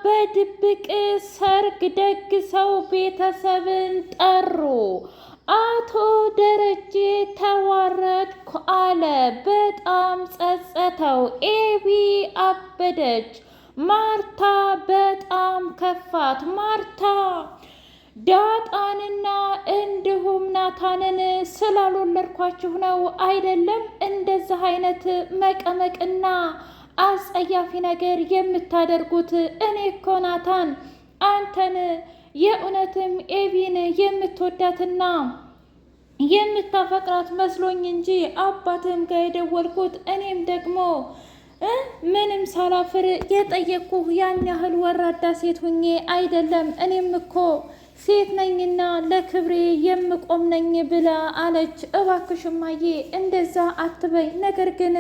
በድብቅ ሰርግ ደግሰው ቤተሰብን ጠሩ። አቶ ደረጀ ተዋረድኩ አለ። በጣም ጸጸተው። ኤቢ አበደች። ማርታ በጣም ከፋት። ማርታ ዳጣንና እንዲሁም ናታንን ስላልወለድኳችሁ ነው አይደለም እንደዚህ አይነት መቀመቅና አጸያፊ ነገር የምታደርጉት? እኔ እኮ ናታን አንተን የእውነትም ኤቢን የምትወዳትና የምታፈቅራት መስሎኝ እንጂ አባትም ጋር የደወልኩት እኔም ደግሞ ምንም ሳላፍር የጠየቅኩህ ያን ያህል ወራዳ ሴት ሁኜ አይደለም። እኔም እኮ ሴት ነኝና ለክብሬ የምቆም ነኝ ብላ አለች። እባክሽ እማዬ እንደዛ አትበይ። ነገር ግን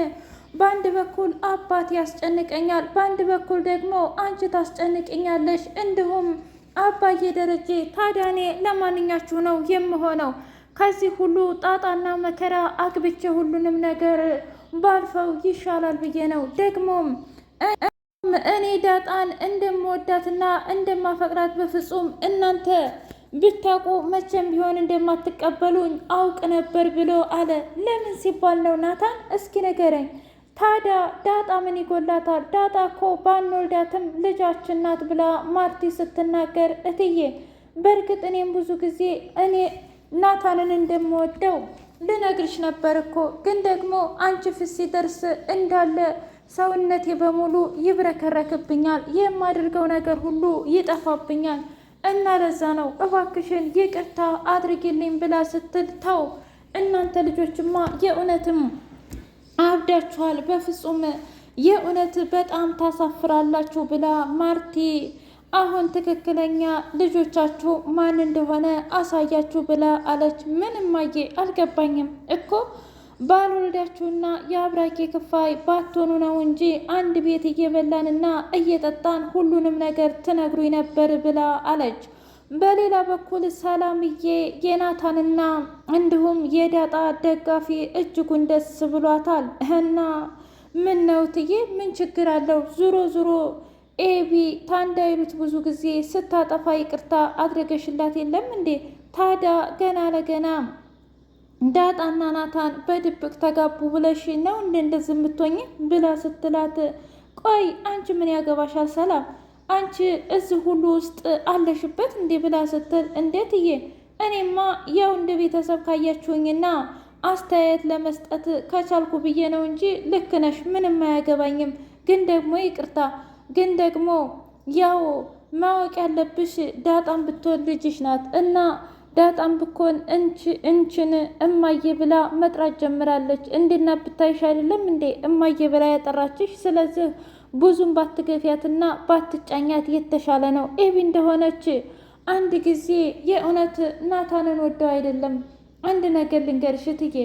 በአንድ በኩል አባት ያስጨንቀኛል፣ በአንድ በኩል ደግሞ አንቺ ታስጨንቅኛለሽ። እንዲሁም አባዬ ደረጀ ታዲያ እኔ ለማንኛችሁ ነው የምሆነው? ከዚህ ሁሉ ጣጣና መከራ አግብቼ ሁሉንም ነገር ባልፈው ይሻላል ብዬ ነው። ደግሞም እኔ ዳጣን እንደምወዳትና እንደማፈቅራት በፍጹም እናንተ ብታውቁ መቼም ቢሆን እንደማትቀበሉኝ አውቅ ነበር ብሎ አለ። ለምን ሲባል ነው ናታን? እስኪ ንገረኝ። ታዲያ ዳጣ ምን ይጎላታል? ዳጣ እኮ ባንወልዳትም ልጃችን ናት ብላ ማርቲ ስትናገር፣ እትዬ በእርግጥ እኔም ብዙ ጊዜ እኔ ናታንን እንደምወደው ልነግርሽ ነበር እኮ፣ ግን ደግሞ አንቺ ፊት ሲደርስ እንዳለ ሰውነቴ በሙሉ ይብረከረክብኛል፣ የማደርገው ነገር ሁሉ ይጠፋብኛል እና ለዛ ነው እባክሽን ይቅርታ አድርጊልኝ ብላ ስትል፣ ተው እናንተ ልጆችማ የእውነትም አብዳችኋል፣ በፍጹም የእውነት በጣም ታሳፍራላችሁ ብላ ማርቲ አሁን ትክክለኛ ልጆቻችሁ ማን እንደሆነ አሳያችሁ ብላ አለች። ምን እማዬ አልገባኝም እኮ ባልወልዳችሁና የአብራኬ ክፋይ ባትሆኑ ነው እንጂ አንድ ቤት እየበላንና እየጠጣን ሁሉንም ነገር ትነግሩኝ ነበር ብላ አለች። በሌላ በኩል ሰላምዬ የናታንና እንዲሁም የዳጣ ደጋፊ እጅጉን ደስ ብሏታል። እና ምን ነው ትዬ ምን ችግር አለው? ዙሮ ዙሮ ኤቢ ታንዳይሉት ብዙ ጊዜ ስታጠፋ ይቅርታ አድርገሽላት የለም እንዴ? ታዲያ ገና ለገና ዳጣና ናታን በድብቅ ተጋቡ ብለሽ ነው እንደ እንደዚህ የምትሆኝ ብላ ስትላት፣ ቆይ አንቺ ምን ያገባሻል ሰላም? አንቺ እዚህ ሁሉ ውስጥ አለሽበት እንዴ ብላ ስትል፣ እንዴትዬ እኔማ ያው እንደ ቤተሰብ ካያችሁኝና አስተያየት ለመስጠት ከቻልኩ ብዬ ነው እንጂ ልክ ነሽ፣ ምንም አያገባኝም። ግን ደግሞ ይቅርታ ግን ደግሞ ያው ማወቅ ያለብሽ ዳጣም ብትሆን ልጅሽ ናት እና ዳጣም ብኮን እንችን እማዬ ብላ መጥራት ጀምራለች። እንዴና ብታይሽ አይደለም እንዴ እማዬ ብላ ያጠራችሽ? ስለዚህ ብዙም ባትገፊያትና ባትጫኛት የተሻለ ነው። ኤቢ እንደሆነች አንድ ጊዜ የእውነት ናታንን ወደው አይደለም። አንድ ነገር ልንገርሽ እትዬ፣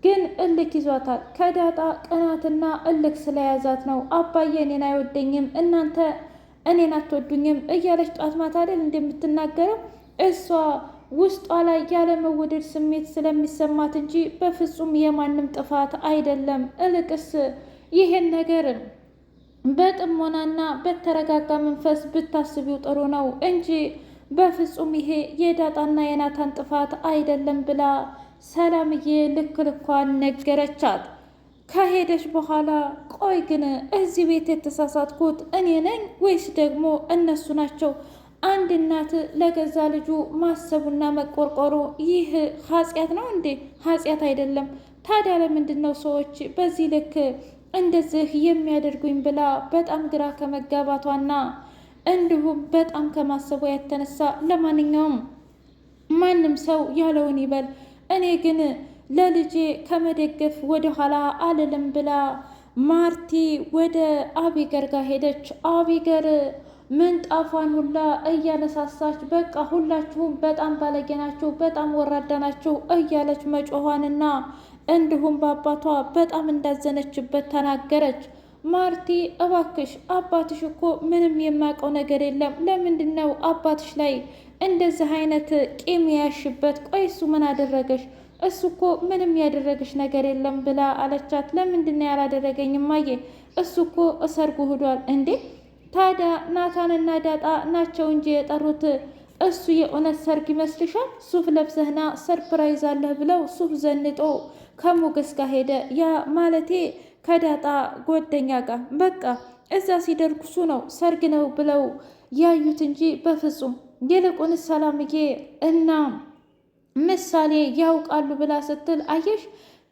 ግን እልክ ይዟታል። ከዳጣ ቅናትና እልክ ስለያዛት ነው። አባዬ እኔን አይወደኝም፣ እናንተ እኔን አትወዱኝም እያለች ጧት ማታ አይደል እንደምትናገረው። እሷ ውስጧ ላይ ያለመወደድ ስሜት ስለሚሰማት እንጂ በፍጹም የማንም ጥፋት አይደለም። እልቅስ ይሄን ነገር በጥሞናና በተረጋጋ መንፈስ ብታስቢው ጥሩ ነው እንጂ በፍጹም ይሄ የዳጣና የናታን ጥፋት አይደለም ብላ ሰላምዬ ልክ ልኳን ነገረቻት። ከሄደች በኋላ ቆይ ግን እዚህ ቤት የተሳሳትኩት እኔ ነኝ ወይስ ደግሞ እነሱ ናቸው? አንድ እናት ለገዛ ልጁ ማሰቡና መቆርቆሩ ይህ ኃጢአት ነው እንዴ? ኃጢአት አይደለም። ታዲያ ለምንድን ነው ሰዎች በዚህ ልክ እንደዚህ የሚያደርጉኝ ብላ በጣም ግራ ከመጋባቷና እንዲሁም በጣም ከማሰቧ የተነሳ ለማንኛውም ማንም ሰው ያለውን ይበል፣ እኔ ግን ለልጄ ከመደገፍ ወደኋላ አልልም ብላ ማርቲ ወደ አቢገር ጋር ሄደች። አቢገር ምንጣፏን ሁላ እያነሳሳች በቃ ሁላችሁም በጣም ባለጌ ናችሁ፣ በጣም ወራዳ ናችሁ እያለች መጮኋንና እንዲሁም በአባቷ በጣም እንዳዘነችበት ተናገረች። ማርቲ እባክሽ አባትሽ እኮ ምንም የማውቀው ነገር የለም፣ ለምንድን ነው አባትሽ ላይ እንደዚህ አይነት ቂም ያሽበት? ቆይ እሱ ምን አደረገሽ? እሱ እኮ ምንም ያደረገሽ ነገር የለም ብላ አለቻት። ለምንድን ነው ያላደረገኝ እማዬ? እሱ እኮ እሰርጉ ሂዷል እንዴ? ታዲያ ናታንና ዳጣ ናቸው እንጂ የጠሩት እሱ የእውነት ሰርግ ይመስልሻል? ሱፍ ለብሰህና ሰርፕራይዝ አለህ ብለው ሱፍ ዘንጦ ከሞገስ ጋር ሄደ። ያ ማለቴ ከዳጣ ጓደኛ ጋር በቃ እዛ ሲደርሱ ነው ሰርግ ነው ብለው ያዩት እንጂ በፍጹም። ይልቁንስ ሰላምዬ እና ምሳሌ ያውቃሉ ብላ ስትል አየሽ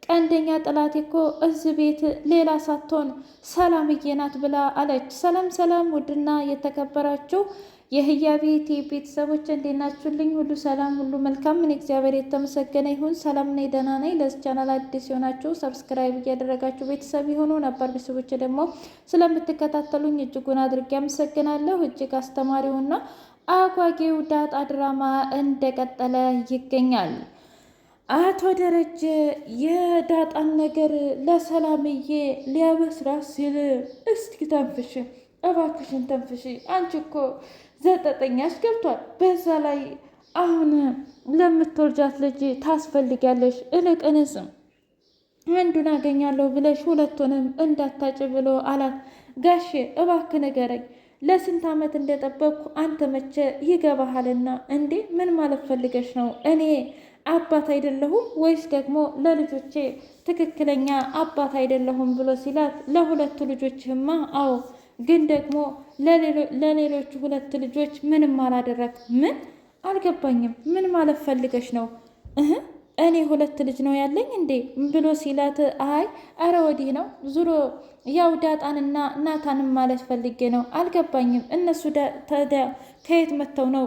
ቀንደኛ ጠላቴ እኮ እዚህ ቤት ሌላ ሳትሆን ሰላምዬ ናት ብላ አለች። ሰላም ሰላም! ውድና የተከበራችሁ የህያ ቤት ቤተሰቦች እንዴት ናችሁልኝ? ሁሉ ሰላም፣ ሁሉ መልካም። ምን እግዚአብሔር የተመሰገነ ይሁን። ሰላም ነኝ፣ ደህና ነኝ። ለዚህ ቻናል አዲስ የሆናችሁ ሰብስክራይብ እያደረጋችሁ ቤተሰብ የሆኑ ነበር ቤተሰቦች ደግሞ ስለምትከታተሉኝ እጅጉን አድርጌ አመሰግናለሁ። እጅግ አስተማሪውና አጓጊው ዳጣ ድራማ እንደቀጠለ ይገኛል። አቶ ደረጀ የዳጣን ነገር ለሰላምዬ ሊያበስራት ሲል እስኪ ተንፍሽ እባክሽን ተንፍሽ፣ አንቺ እኮ ዘጠጠኛሽ ገብቷል። በዛ ላይ አሁን ለምትወልጃት ልጅ ታስፈልጊያለሽ። እልቅንስ አንዱን አገኛለሁ ብለሽ ሁለቱንም እንዳታጭ ብሎ አላት። ጋሼ እባክህ ንገረኝ፣ ለስንት ዓመት እንደጠበቅኩ አንተ መቼ ይገባሃልና? እንዴ ምን ማለት ፈልገሽ ነው? እኔ አባት አይደለሁም ወይስ ደግሞ ለልጆቼ ትክክለኛ አባት አይደለሁም ብሎ ሲላት፣ ለሁለቱ ልጆችህማ አዎ፣ ግን ደግሞ ለሌሎቹ ሁለት ልጆች ምንም አላደረግ። ምን አልገባኝም። ምን ማለት ፈልገሽ ነው? እኔ ሁለት ልጅ ነው ያለኝ እንዴ ብሎ ሲላት፣ አይ አረ ወዲህ ነው ዙሮ ያው ዳጣንና ናታንም ማለት ፈልጌ ነው። አልገባኝም። እነሱ ታዲያ ከየት መጥተው ነው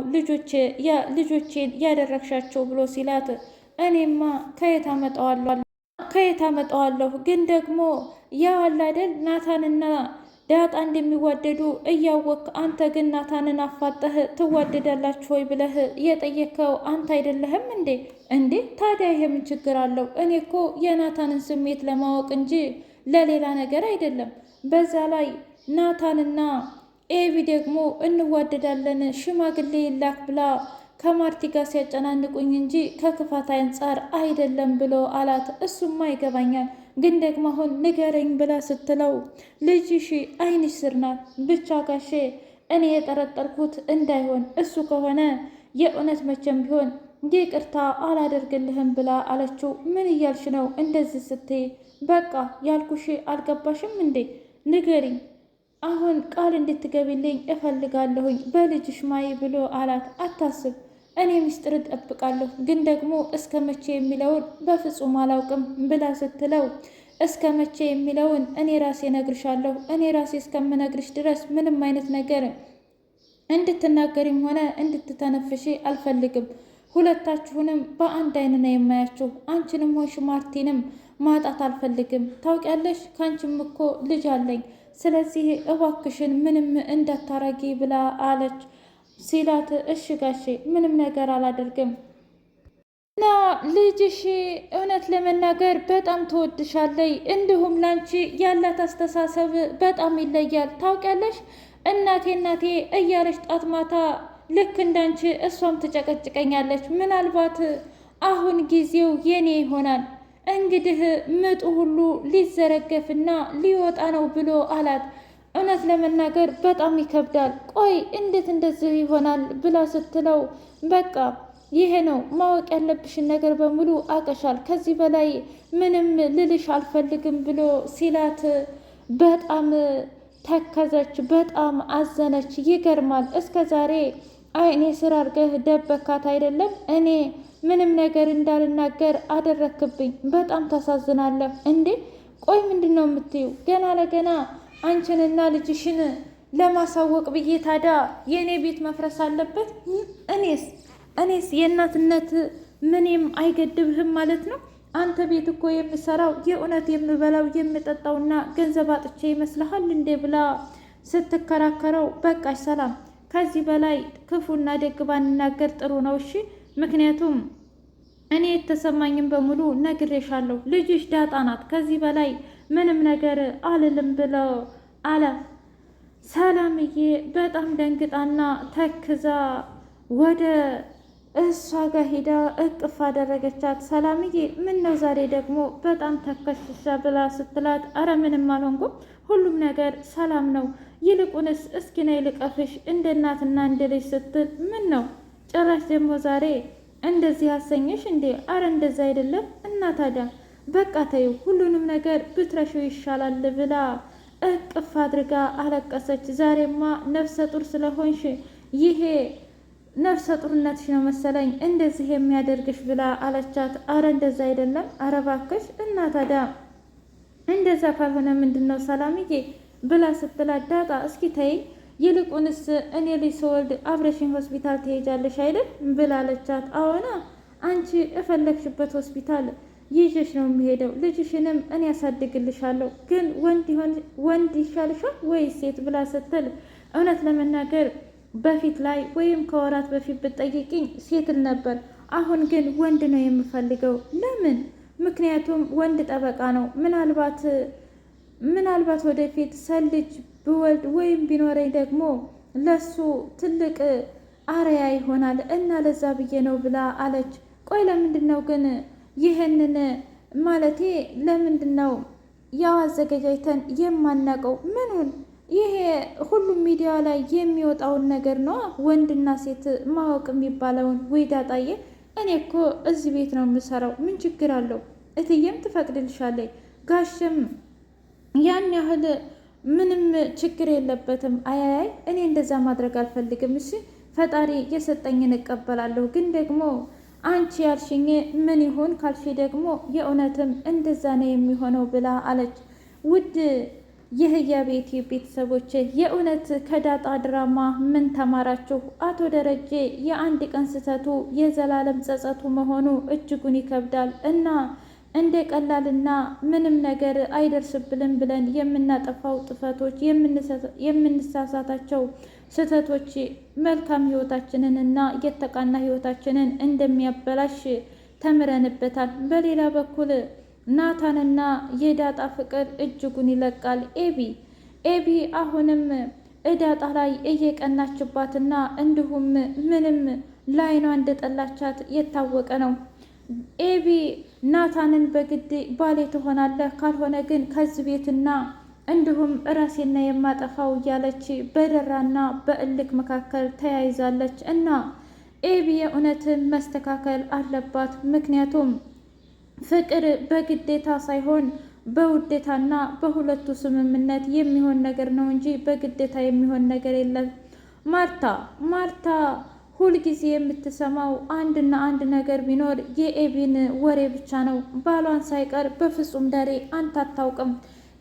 ልጆቼን ያደረግሻቸው ብሎ ሲላት፣ እኔማ ከየት አመጣዋለሁ ግን ደግሞ ያው አለ አይደል ናታንና ዳጣ እንደሚዋደዱ እያወቅ አንተ ግን ናታንን አፋጠህ ትዋደዳላችሁ ወይ ብለህ የጠየከው አንተ አይደለህም እንዴ? እንዴ ታዲያ ይሄ ምን ችግር አለው? እኔ እኮ የናታንን ስሜት ለማወቅ እንጂ ለሌላ ነገር አይደለም። በዛ ላይ ናታንና ኤቪ ደግሞ እንዋደዳለን ሽማግሌ ይላክ ብላ ከማርቲ ጋር ሲያጨናንቁኝ እንጂ ከክፋት አንጻር አይደለም ብሎ አላት። እሱማ ይገባኛል፣ ግን ደግሞ አሁን ንገረኝ ብላ ስትለው ልጅሽ ዓይንሽ ስር ናት። ብቻ ጋሼ እኔ የጠረጠርኩት እንዳይሆን እሱ ከሆነ የእውነት መቼም ቢሆን ይቅርታ አላደርግልህም ብላ አለችው። ምን እያልሽ ነው እንደዚህ ስትይ? በቃ ያልኩሽ አልገባሽም እንዴ? ንገሪኝ። አሁን ቃል እንድትገቢልኝ እፈልጋለሁኝ በልጅሽ ማይ ብሎ አላት። አታስብ፣ እኔ ምስጢር እጠብቃለሁ፣ ግን ደግሞ እስከ መቼ የሚለውን በፍጹም አላውቅም ብላ ስትለው፣ እስከ መቼ የሚለውን እኔ ራሴ ነግርሻለሁ። እኔ ራሴ እስከምነግርሽ ድረስ ምንም አይነት ነገር እንድትናገሪም ሆነ እንድትተነፍሺ አልፈልግም። ሁለታችሁንም በአንድ አይን ነው የማያችሁ። አንቺንም ሆንሽ ማርቲንም ማጣት አልፈልግም። ታውቂያለሽ፣ ከአንቺም እኮ ልጅ አለኝ። ስለዚህ እባክሽን ምንም እንዳታረጊ ብላ አለች ሲላት፣ እሺ ጋሼ ምንም ነገር አላደርግም እና ልጅሽ እውነት ለመናገር በጣም ትወድሻለይ፣ እንዲሁም ላንቺ ያላት አስተሳሰብ በጣም ይለያል። ታውቂያለሽ እናቴ እያለች ጣት ማታ ልክ እንዳንቺ እሷም ትጨቀጭቀኛለች። ምናልባት አሁን ጊዜው የኔ ይሆናል። እንግዲህ ምጡ ሁሉ ሊዘረገፍና ሊወጣ ነው ብሎ አላት። እውነት ለመናገር በጣም ይከብዳል። ቆይ እንዴት እንደዚህ ይሆናል ብላ ስትለው፣ በቃ ይሄ ነው ማወቅ ያለብሽን ነገር በሙሉ አቀሻል። ከዚህ በላይ ምንም ልልሽ አልፈልግም ብሎ ሲላት በጣም ተከዘች፣ በጣም አዘነች። ይገርማል። እስከ ዛሬ አይኔ ስር አድርገህ ደበካት አይደለም? እኔ ምንም ነገር እንዳልናገር አደረክብኝ። በጣም ታሳዝናለህ። እንዴ ቆይ ምንድን ነው የምትይው? ገና ለገና አንቺንና ልጅሽን ለማሳወቅ ብዬ ታዲያ የእኔ ቤት መፍረስ አለበት? እኔስ የእናትነት ምንም አይገድብህም ማለት ነው? አንተ ቤት እኮ የምሰራው የእውነት የምበላው የምጠጣውና ገንዘብ አጥቼ ይመስልሃል እንዴ ብላ ስትከራከረው፣ በቃሽ ሰላም፣ ከዚህ በላይ ክፉና ደግ ባንናገር ጥሩ ነው እሺ? ምክንያቱም እኔ የተሰማኝም በሙሉ ነግሬሻለሁ። ልጅሽ ዳጣ ናት። ከዚህ በላይ ምንም ነገር አልልም ብለው አለ። ሰላምዬ በጣም ደንግጣና ተክዛ ወደ እሷ ጋር ሂዳ እቅፍ አደረገቻት። ሰላምዬ ምን ነው ዛሬ ደግሞ በጣም ተከሽሻ ብላ ስትላት፣ አረ ምንም አልሆንኩም፣ ሁሉም ነገር ሰላም ነው። ይልቁንስ እስኪ ነይ ልቀፍሽ እንደ እናትና እንደ ልጅ ስትል፣ ምን ነው ጭራሽ ደግሞ ዛሬ እንደዚህ ያሰኘሽ እንዴ? አረ እንደዛ አይደለም እና ታዲያ በቃ ተይው፣ ሁሉንም ነገር ብትረሺው ይሻላል ብላ እቅፍ አድርጋ አለቀሰች። ዛሬማ ነፍሰ ጡር ስለሆንሽ ይሄ ነፍሰ ጡርነትሽ ነው መሰለኝ እንደዚህ የሚያደርግሽ ብላ አለቻት። አረ እንደዛ አይደለም፣ አረ እባክሽ እና ታዲያ እንደዛ ካልሆነ ምንድን ነው ሰላምዬ ብላ ስትላት፣ ዳጣ እስኪ ተይ፣ ይልቁንስ እኔ ልጅ ስወልድ አብረሽኝ ሆስፒታል ትሄጃለሽ አይደል ብላ አለቻት። አዎና አንቺ እፈለግሽበት ሆስፒታል ይዤሽ ነው የሚሄደው፣ ልጅሽንም እኔ ያሳድግልሻለሁ፣ ግን ወንድ ይሻልሻል ወይስ ሴት ብላ ስትል፣ እውነት ለመናገር በፊት ላይ ወይም ከወራት በፊት ብትጠይቅኝ ሴትል ነበር። አሁን ግን ወንድ ነው የምፈልገው። ለምን? ምክንያቱም ወንድ ጠበቃ ነው። ምናልባት ወደፊት ሰልጅ ብወልድ ወይም ቢኖረኝ ደግሞ ለሱ ትልቅ አርያ ይሆናል እና ለዛ ብዬ ነው ብላ አለች። ቆይ ለምንድን ነው ግን ይህንን ማለቴ ለምንድን ነው ያው አዘገጃጅተን የማናውቀው? ምኑን? ይሄ ሁሉም ሚዲያ ላይ የሚወጣውን ነገር ነው ወንድና ሴት ማወቅ የሚባለውን። ወይ ዳጣዬ፣ እኔ እኮ እዚህ ቤት ነው የምሰራው፣ ምን ችግር አለው? እትዬም ትፈቅድልሻለች፣ ጋሽም ያን ያህል ምንም ችግር የለበትም። አያያይ እኔ እንደዛ ማድረግ አልፈልግም። እሺ ፈጣሪ የሰጠኝን እቀበላለሁ፣ ግን ደግሞ አንቺ ያልሽኝ ምን ይሁን ካልሽ ደግሞ የእውነትም እንደዛ ነው የሚሆነው ብላ አለች። ውድ የህያ ቤት ቤተሰቦች የእውነት ከዳጣ ድራማ ምን ተማራችሁ? አቶ ደረጀ የአንድ ቀን ስህተቱ የዘላለም ጸጸቱ መሆኑ እጅጉን ይከብዳል እና እንደ ቀላልና ምንም ነገር አይደርስብንም ብለን የምናጠፋው ጥፋቶች የምንሳሳታቸው ስህተቶች መልካም ህይወታችንን እና የተቃና ህይወታችንን እንደሚያበላሽ ተምረንበታል። በሌላ በኩል ናታንና የዳጣ ፍቅር እጅጉን ይለቃል። ኤቢ አሁንም እዳጣ ላይ እየቀናችባትና እንዲሁም ምንም ላይኗ እንደጠላቻት የታወቀ ነው። ኤቢ ናታንን በግድ ባሌ ትሆናለህ፣ ካልሆነ ግን ከዚህ ቤትና እንዲሁም ራሴና የማጠፋው እያለች በደራና በእልክ መካከል ተያይዛለች እና ኤቢ የእውነትን መስተካከል አለባት። ምክንያቱም ፍቅር በግዴታ ሳይሆን በውዴታና በሁለቱ ስምምነት የሚሆን ነገር ነው እንጂ በግዴታ የሚሆን ነገር የለም። ማርታ ሁልጊዜ የምትሰማው አንድና አንድ ነገር ቢኖር የኤቢን ወሬ ብቻ ነው። ባሏን ሳይቀር በፍጹም ዳሬ አንተ አታውቅም፣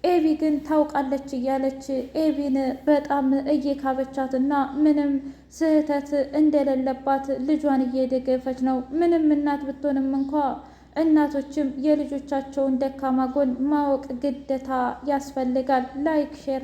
ኤቢ ግን ታውቃለች እያለች ኤቢን በጣም እየካበቻትና ምንም ስህተት እንደሌለባት ልጇን እየደገፈች ነው። ምንም እናት ብትሆንም እንኳ እናቶችም የልጆቻቸውን ደካማ ጎን ማወቅ ግዴታ ያስፈልጋል። ላይክ ሼር